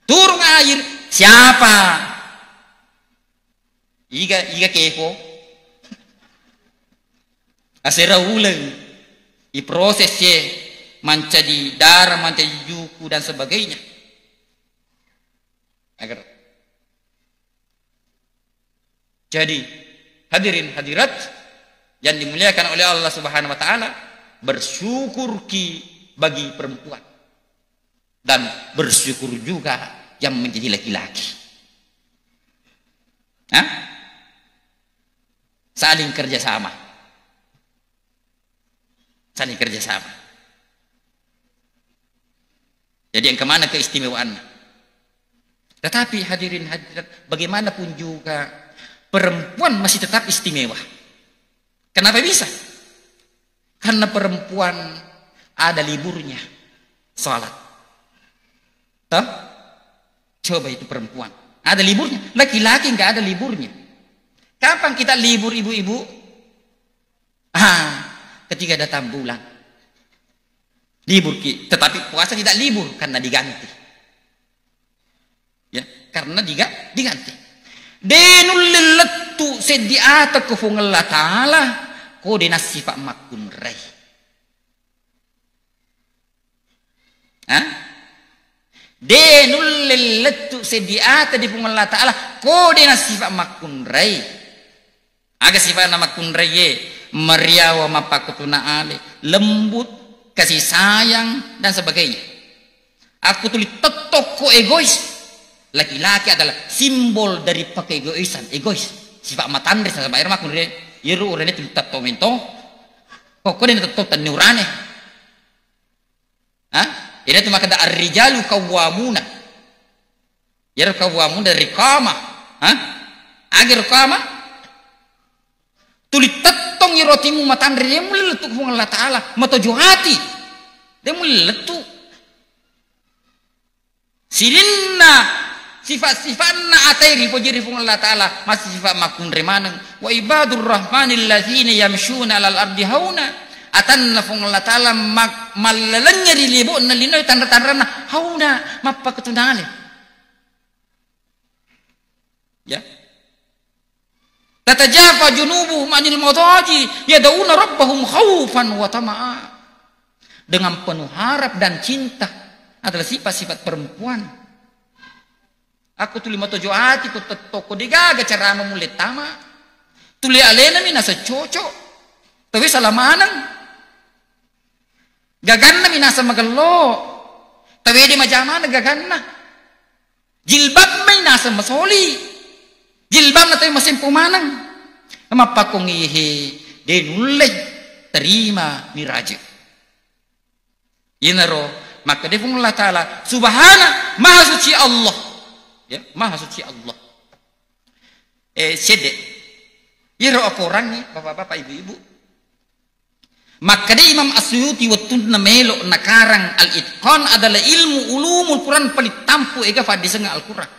turun air siapa iga kepo asera ulang i prosesnya manca di darah manca di juku dan sebagainya agar jadi hadirin hadirat yang dimuliakan oleh Allah Subhanahu wa taala, bersyukur bagi perempuan dan bersyukur juga yang menjadi laki-laki. Saling kerjasama. Saling kerjasama. Jadi yang kemana keistimewaannya? Tetapi hadirin hadirat, bagaimanapun juga perempuan masih tetap istimewa. Kenapa bisa? Karena perempuan ada liburnya salat. Coba itu perempuan ada liburnya, laki-laki nggak ada liburnya. Kapan kita libur ibu-ibu? Ketika datang bulan libur tetapi puasa tidak libur karena diganti. Ya, karena diganti. Denul lilatu sediata kufung Allah Ta'ala kode nasifak makun rai. Denul lilatu sediata di fung Allah Ta'ala kode nasifak makun rai. Aga sifat nama makun rai meriawa mapakutuna ale lembut kasih sayang dan sebagainya. Aku tulis tetoko egois. Laki-laki adalah simbol dari pakai egois, sifat matandris sama air makun re, iru urane tu tatto mento, pokoknya tatto tanurane, ini tu makada ar-rijalu qawwamuna, iru qawwamun dari kama, agar kama, tulis tattong iru timu matandris dia mulai letuk fung Allah Taala, matojo hati, dia mulai letuk, silinna. Sifat-sifatna atairi pojiri fung Allah Ta'ala masih sifat makun remanang wa ibadur rahmanil ladzina yamshuna alal ardi hauna atanna fung Allah Ta'ala malalanya dilibuna linoy tanda-tandana hauna mappa ketunale ya tatajafa junubuhum anil madaji yad'una rabbahum khaufan wa tama'a dengan penuh harap dan cinta adalah sifat-sifat perempuan. Aku tuli matojo hati ko toko digaga cara mulit tama. Tuli alena mina sa cocok. Tapi salamanang. Gaganna mina sa magallo. Tapi di majamana gaganna. Jilbab may nasa masoli. Jilbab na tayo masimpo manang. Mapakungihi denulay terima miraja. Yinaro maka defung Allah Ta'ala subhana maha suci Allah. Ya, maha suci Allah. Sede. Iro aku orang nih, bapak-bapak, ibu-ibu. Maka di Imam Asyuti waktu namelo nakarang al-itqan adalah ilmu ulumul Quran paling tampu ega fadiseng Al-Quran.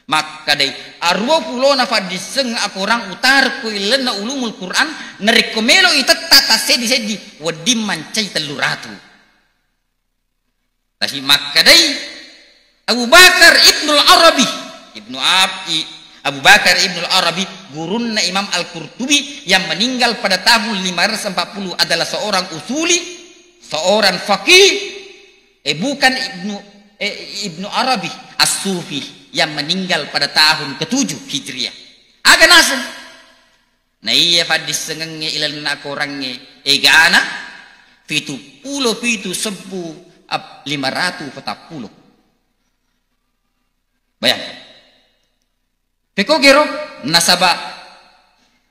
Maka di arwa pulo na fadiseng Al-Quran utar ku ilen na ulumul Quran narekomelo ita tata sedi-sedi wadim mancai teluratu. Tapi maka di Abu Bakar Ibnul Arabi Abu Bakar Ibnul Arabi gurunna Imam Al-Qurtubi yang meninggal pada tahun 540 adalah seorang usuli, seorang faqih, bukan Ibnu Arabi As-Sufi yang meninggal pada tahun ke-7 Hijriah. Aga nasan na iya fadis sengenge ilan na korangnya egana fitu pulo fitu sebu 540. Bayang. Peko gero nasaba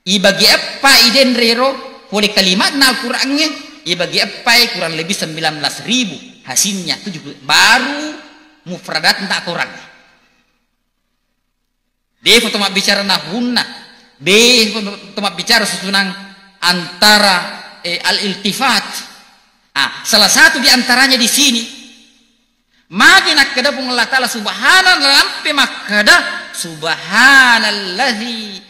ibagi apa iden rero oleh kalimat na Al-Qur'annya ibagi apa kurang lebih 19.000 hasilnya 70 baru mufradat tak kurang. Dia foto bicara nahunna, dia foto bicara susunan antara al-iltifat. Salah satu di antaranya di sini. Makin akada pun Allah Ta'ala subhanallah lampe makada subhanallazi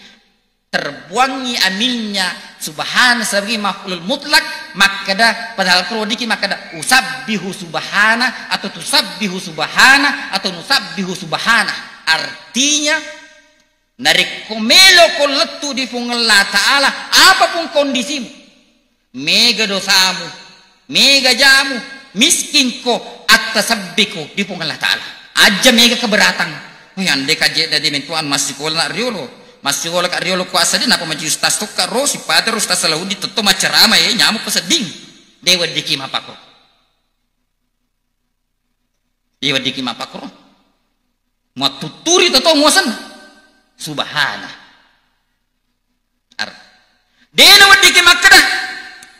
terbuangi aminnya subhana sebagai maf'ul mutlak makada padahal kalau diki makada usabbihu subhana atau tusabbihu subhana atau nusabbihu subhana artinya narikomelo koletu di pung Allah Ta'ala apapun kondisimu mega dosamu mega jamu miskin ko atasabbiku di pung Allah Ta'ala aja mega keberatan yang dekaje dari mentuan masih sekolah riolo masih sekolah kak riolo kuasa din apa maju ustaz tok karo si pater ustaz Salahuddin tetep macerama ya nyamuk peseding dewa diki mapakro dewa diki mapakro mau tuturi tetep ngosen subhana dewa diki makada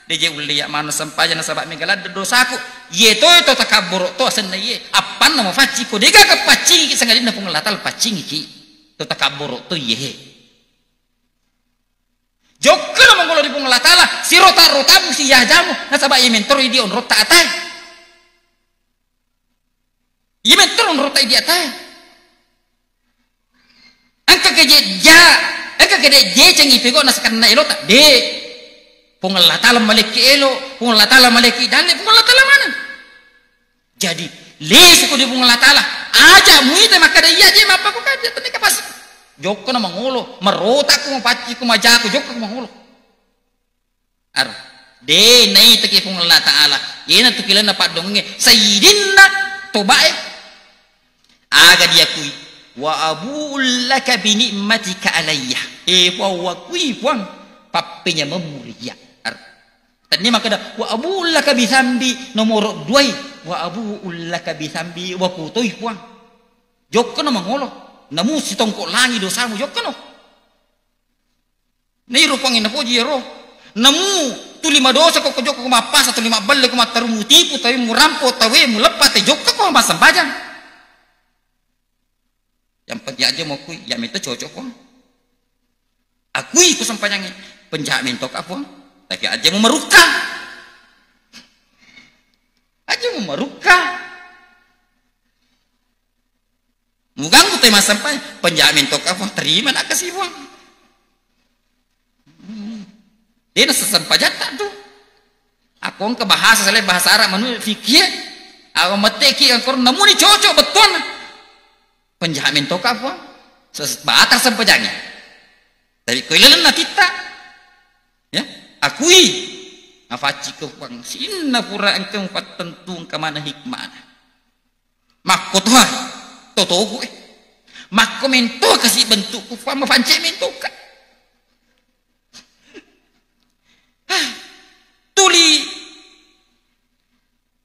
deje ulia mana sampaja na sabak menggalad dosaku ye to takabur to asen ye apan nama faci ko dega ka pacing sangadin na punglatal pacing iki to takabur to ye jokka na mangolo di punglatala si rota rotamu si yajamu na sabak ye mentor idi on rota atay ye mentor on rota idi atay angka keje ja angka kede je cengi pego na sakan na elota de pung Allah Ta'ala maliki elo pung Allah Ta'ala maliki dan pung Allah Ta'ala mana jadi les ko di pung Allah Ta'ala aja muite makada iya je mapa ko kada tani kapas jokko na mangulo marota ko mapaci ko majako jokko ko mangulo ar de nai teki pung Allah Ta'ala yena tukilan na padonge sayyidinna tobae aga dia kui wa abul laka bi ni'matika alayya wa kui puang papinya memuria tadi makada wa abu laka bi zambi nomor 2 wa abu laka bi zambi wa kutoi puang jokko no mangolo namu si tongko langi dosamu jokko no nei rupang ina poji ro namu tu 5 dosa kok jokko ko mapas atau 5 balle ko matarumu tipu tawi murampo tawi mulepat jokko ko masambajang yang pergi aja mau kui ya minta cocok ko akui ko sampajangin penjahat mentok apa tapi aja mau meruka mugang ku tema sampai penjahat mentok apa terima nak kasih uang dia sesampai jatah tuh aku ke bahasa selain bahasa Arab manu fikir aku meteki aku nemu ni cocok betul penjahat mentok apa sebatas sampai jangan tapi kuilan na kita ya akui afaci ko pang sinna pura engkau patentung ke mana hikmah makko toh toto makko mento kasih bentuk ku fa mafance mento ka tuli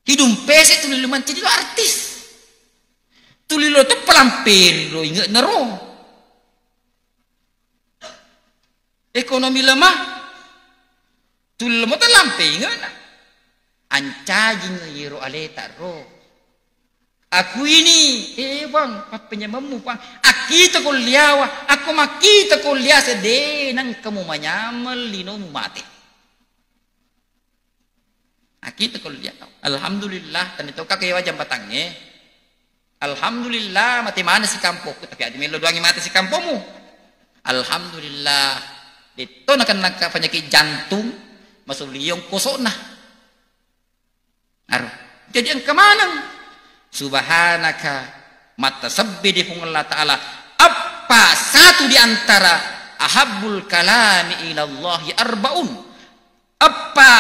hidung pese tuli luman jadi artis tuli lo to pelampir lo ingat nero ekonomi lemah tul mo talampe ngana ancajing yero aleta ro aku ini bang papanya mamu pang akita kuliawa aku makita kuliah sede nang kamu manyamal lino mati akita kuliah alhamdulillah tan itu kakek wajam patangnya alhamdulillah mati mana si kampung tapi ada melo doangi mati si kampungmu alhamdulillah itu nak penyakit jantung masuk liong kosok nah jadi yang kemana subhanaka mata sabbi di Allah Ta'ala apa satu di antara ahabbul kalami ilallahi arbaun apa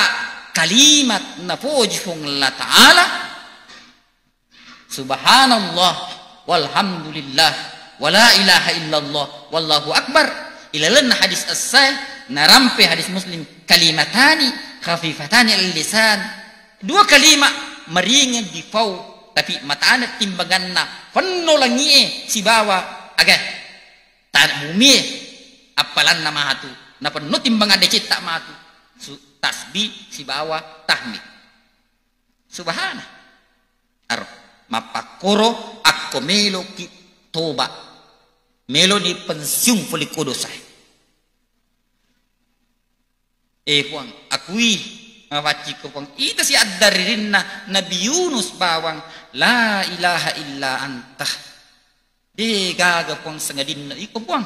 kalimat nafuji Allah Ta'ala subhanallah walhamdulillah wala ilaha illallah wallahu akbar ilalan hadis as-sahih narampe hadis Muslim kalimatani khafifatani al-lisan 2 kalimat meringan di fau tapi mataana timbanganna fanno langie si bawa agak tanah bumi apalan nama hatu na penuh timbang ada cita matu tasbih si bawa tahmid subhanah ar mapakoro ako melo ki toba melo ni pensiung puli kudusai puang akui mawaci ko puang ita si adaririnna Nabi Yunus bawang la ilaha illa antah de gaga puang sengadin iko puang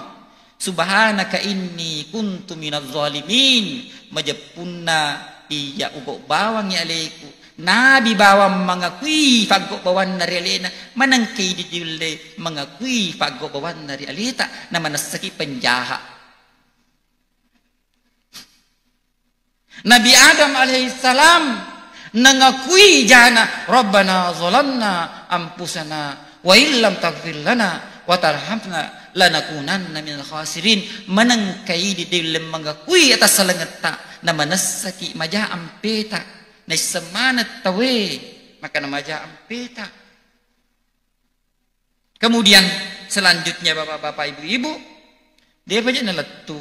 subhanaka inni kuntu minadz zalimin majapunna iya ugo bawang ya aleku nabi bawang mangakui faggo bawan nari alena manangkay didile mangakui faggo bawan nari alita na manasaki penjahat Nabi Adam alaihissalam nangakui jana rabbana zalamna ampusana wa illam taghfir lana wa tarhamna lanakunanna minal khasirin manangkay di dalam mengakui atas salangata na manasaki maja ampeta na semanat tawe maka na maja ampeta. Kemudian selanjutnya bapak-bapak ibu-ibu dia baca nalatu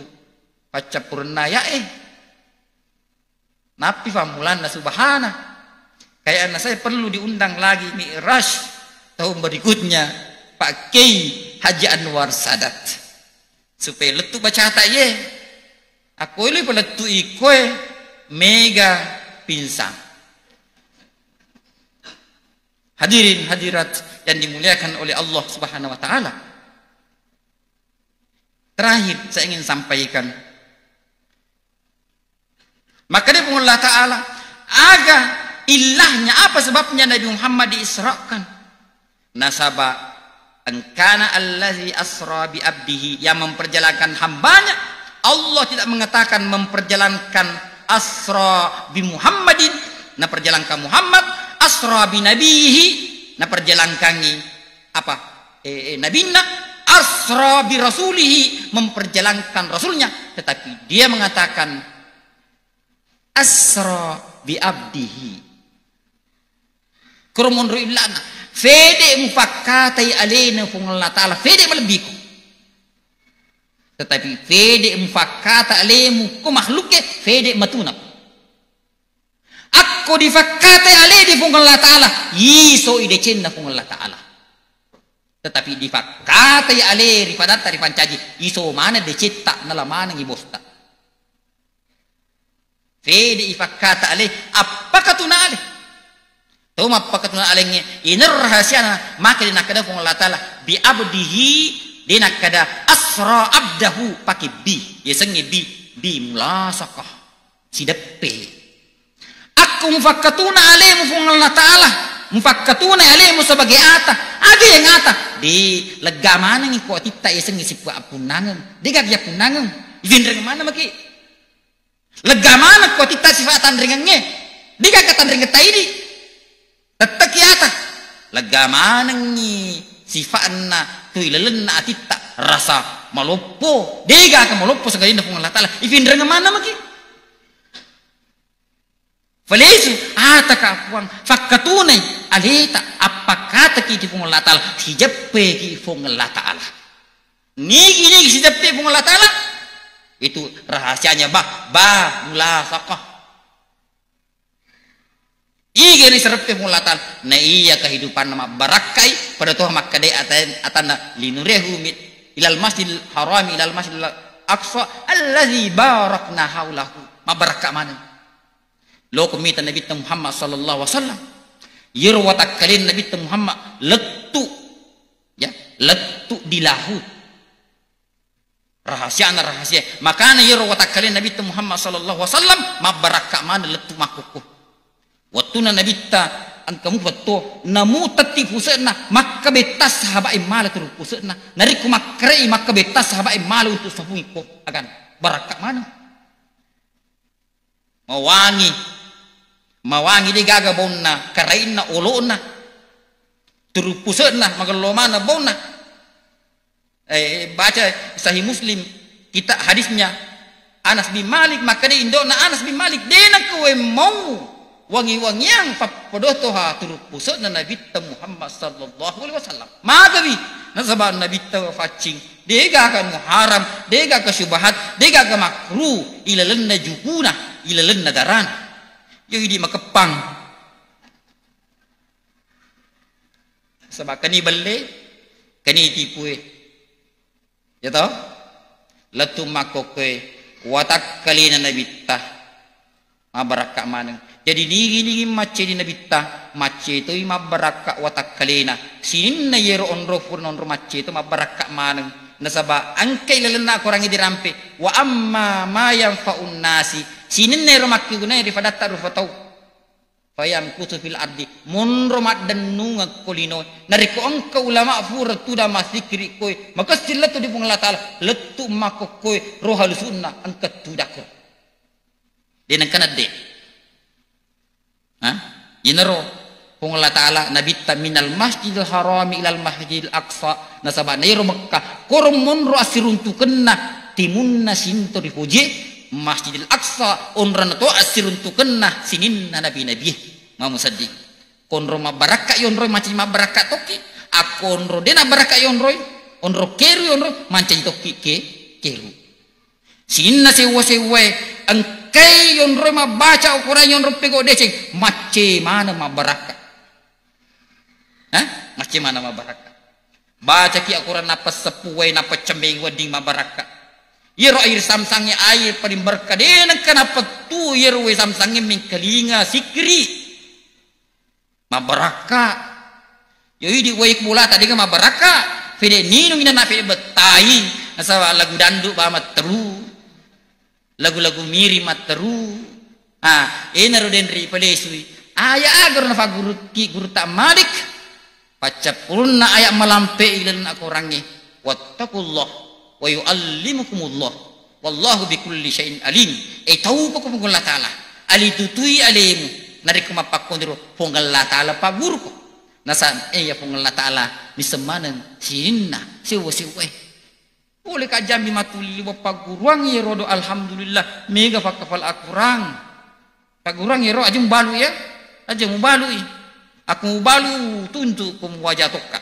paca purnaya napi famulan na subhana kayak anak saya perlu diundang lagi Mi'raj tahun berikutnya Pak Kiai Haji Anwar Sadat supaya letu baca tak ye aku ini peletu ikoe mega pinsang. Hadirin hadirat yang dimuliakan oleh Allah Subhanahu wa taala, terakhir saya ingin sampaikan maka dia Allah taala aga ilahnya apa sebabnya Nabi Muhammad diisrakan nasaba angkana allazi asra bi abdihi yang memperjalankan hambanya. Allah tidak mengatakan memperjalankan asra bi Muhammadin na perjalankan Muhammad asra bi nabihi na perjalankan apa nabina asra bi rasulihi memperjalankan rasulnya, tetapi dia mengatakan asra bi abdihi kurumun ru'illana fede mufakkatai alena fung Allah ta'ala fede melebiku, tetapi fede mufakkata alemu ku makhluke fede matuna aku difakkatai aledi fung Allah ta'ala yiso ide cenna fung Allah ta'ala, tetapi difakkatai ale ripadatta ripancaji iso mana de citta nalamana ngibosta fede ifakkata ale apakah tuna ale tahu apa katuna alengnya ini rahasiana maka dinakada fung Allah taala bi abdihi dinakada asra abdahu pakai bi ya sengi bi mulasakah sidepe aku mufakkatuna alaimu fung Allah taala mufakkatuna alaimu sebagai ata ada yang ata di legamana ngi ko tita ya sengi sipa apunangan digag ya punangan izin mana maki legamana ko tita sifatan ringannya digag katan ringan taidi tetap kiata legamanang ni sifatna tu ilalena atita rasa malopo dega ka malopo sa gayon fung Allah taala ifindra nga mana maki falesu ataka puang fakkatunay alita apakata ki fung Allah taala sijappe ki fung Allah taala nigi sijappe fung Allah taala itu rahasianya ba mulasaqah igeri serpe mulatan na iya kehidupan nama barakai pada tuh makade atanda linurehu mit ilal masjidil haram ilal masjidil aqsa allazi barakna haulahu mabaraka mana lo kumita nabi Muhammad sallallahu alaihi wasallam yirwatak kalin nabi Muhammad letu ya letu dilahu rahasia makana yirwatak kalin nabi Muhammad sallallahu alaihi wasallam mabaraka mana letu makuku waktu na nabita ang kamu beto namu tati pusena maka betas sahabat imala turun pusena nariku makrei maka betas sahabat imala untuk sabungi ko agan barakat mana mawangi di gaga bonna karaina olona turun pusena magalo mana bonna baca Sahih Muslim kita hadisnya Anas bin Malik maka di indona Anas bin Malik dena kowe mau wangi-wangi yang papodo toha turu pusat na Nabi Muhammad sallallahu alaihi wasallam magawi nasaba Nabi facing dega kan muharam dega ka syubhat dega ka makruh ilalan najukuna ilalan nadaran yo di makepang sabab kani balle kani tipue ya toh latu makoke watak kalina nabita mabaraka maneng jadi nigi macce di nabita macce itu mabaraka watak kalina sin na yero onro purno onro macce itu mabaraka maneng nasaba angkai lelena korang dirampe wa amma ma yanfa'un nasi sinin nero makki guna di fadatta rufatau fayam kutu fil ardi monro maddan nunga kolino nariko angka ulama fura tuda masikri koy maka sillatu di pungla taala letu makko koy rohal sunnah angkat tudako denang kanade ha inaro pungla taala nabitta minal masjidil haram ilal masjidil aqsa nasaba nairo makkah korom monro asiruntukenna timunna sinto di puji Masjidil Aqsa onran to asiruntukenna sinin nabi mamu saddi konro mabaraka yonro macam mabaraka toki akonro dena baraka yonro onro keru yonro macam toki keru sinna sewa angkai yonro mabaca ukuran yonro pego deceng macam mana mabaraka macam mana mabaraka baca ki akuran napa sepuai napa cembeng wading mabaraka yero air samsangnya air paling berkah denang kenapa tu yero samsangnya mengkelinga sikri mabaraka yoi di waik mula tadi ke mabaraka fide ninung ina na fide betai asawa lagu dandu ba materu lagu-lagu miri materu enaro denri palesui aya agar na guru ki guru tak malik pacapurna ayak malampe ilan aku rangi wattaqullah wa yu'allimukumullah wallahu bikulli syai'in alim tahu pokok Allah taala ali tutui alimu narik mapakondiro ponggal Allah taala paguru ko nasa ya ponggal Allah taala ni semanan sinna siwa oleh kajami matuli wa paguruang yerodo alhamdulillah mega fakafal akurang pagurang yero aja balu ya aja mubalu aku mubalu tuntu kum wajah tokka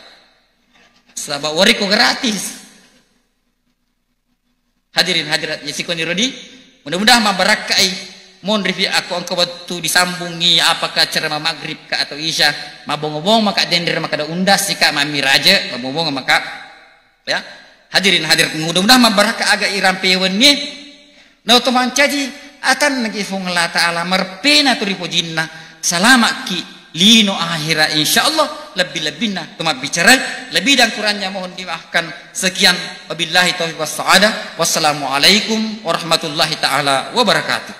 sabab wariko gratis. Hadirin hadirat ya sikoni rodi mudah-mudahan mabarakai mon review aku angka waktu disambungi apakah ceramah maghrib ka atau isya mabong-bong maka dender maka ada undas sika mami raja mabong maka ya hadirin hadirat mudah-mudahan mabaraka agak irampe wenye na otoman caji atan nagi fung Allah taala merpena tu ripo jinna salama ki lino akhira insyaallah lebih-lebihna cuma bicara lebih dan kurangnya mohon dimaafkan sekian wabillahi taufiq was sa'adah wassalamualaikum warahmatullahi taala wabarakatuh.